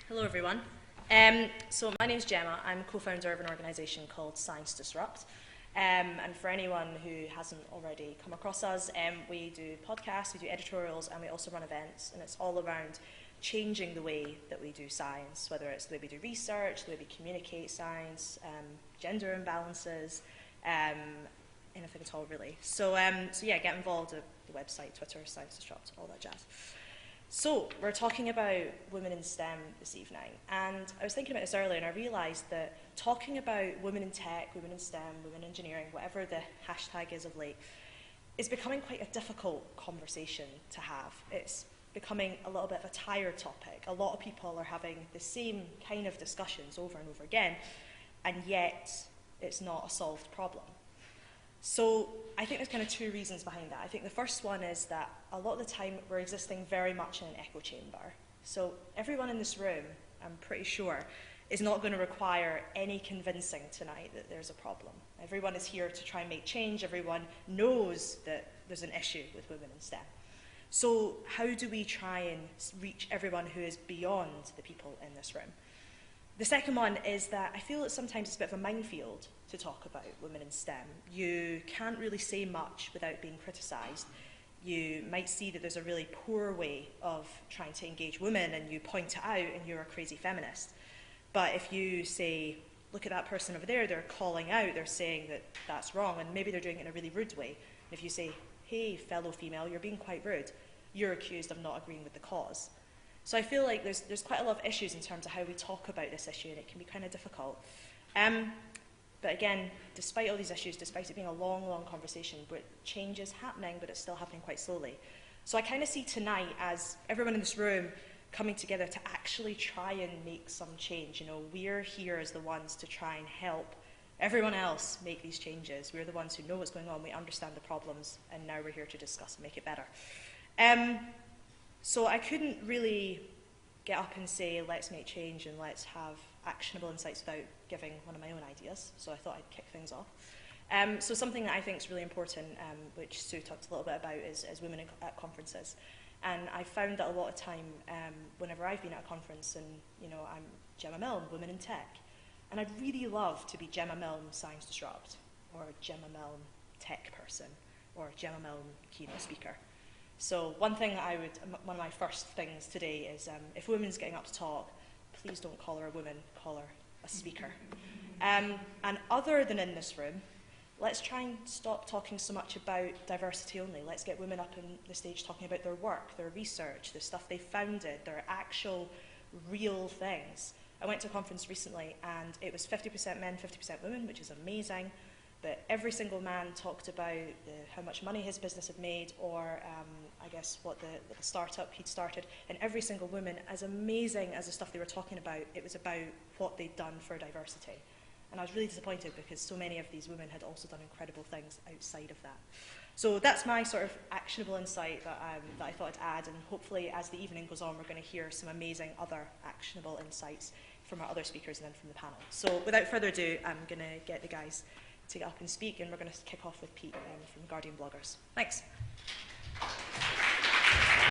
Hello everyone. So my name's Gemma. I'm co-founder of an organisation called Science Disrupt. And for anyone who hasn't already come across us, we do podcasts, we do editorials, and we also run events. And it's all around changing the way that we do science, whether it's the way we do research, the way we communicate science, gender imbalances, anything at all really. So yeah, get involved at the website, Twitter, Science Disrupt, all that jazz. So we're talking about women in STEM this evening, and I was thinking about this earlier and I realised that talking about women in tech, women in STEM, women in engineering, whatever the hashtag is of late, is becoming quite a difficult conversation to have. It's becoming a little bit of a tired topic. A lot of people are having the same kind of discussions over and over again, and yet it's not a solved problem. So I think there's kind of two reasons behind that. I think the first one is that a lot of the time we're existing very much in an echo chamber. So everyone in this room, I'm pretty sure, is not going to require any convincing tonight that there's a problem. Everyone is here to try and make change. Everyone knows that there's an issue with women in STEM. So how do we try and reach everyone who is beyond the people in this room? The second one is that I feel that sometimes it's a bit of a minefield to talk about women in STEM. You can't really say much without being criticised. You might see that there's a really poor way of trying to engage women and you point it out and you're a crazy feminist. But if you say, look at that person over there, they're calling out, they're saying that that's wrong, and maybe they're doing it in a really rude way. And if you say, hey, fellow female, you're being quite rude, you're accused of not agreeing with the cause. So I feel like there's quite a lot of issues in terms of how we talk about this issue, and it can be kind of difficult. But again, despite all these issues, despite it being a long, long conversation, but change is happening, but it's still happening quite slowly. So I kind of see tonight as everyone in this room coming together to actually try and make some change. You know, we're here as the ones to try and help everyone else make these changes. We're the ones who know what's going on, we understand the problems, and now we're here to discuss and make it better. So I couldn't really get up and say, let's make change and let's have actionable insights without giving one of my own ideas. So I thought I'd kick things off. So something that I think is really important, which Sue talked a little bit about, is women at conferences. And I found that a lot of time, whenever I've been at a conference, and you know, I'm Gemma Milne, Women in Tech, and I'd really love to be Gemma Milne, Science Disrupt, or Gemma Milne, Tech Person, or Gemma Milne, Keynote Speaker. So one thing one of my first things today is if a woman's getting up to talk, please don't call her a woman, call her a speaker. And other than in this room, let's try and stop talking so much about diversity only. Let's get women up on the stage talking about their work, their research, the stuff they founded, their actual real things. I went to a conference recently and it was 50% men, 50% women, which is amazing. But every single man talked about how much money his business had made, or I guess what the startup he'd started. And every single woman, as amazing as the stuff they were talking about, it was about what they'd done for diversity. And I was really disappointed because so many of these women had also done incredible things outside of that. So that's my sort of actionable insight that I thought I'd add, and hopefully as the evening goes on we're going to hear some amazing other actionable insights from our other speakers and then from the panel. So without further ado, I'm going to get the guys to get up and speak, and we're going to kick off with Pete from Guardian Bloggers. Thanks.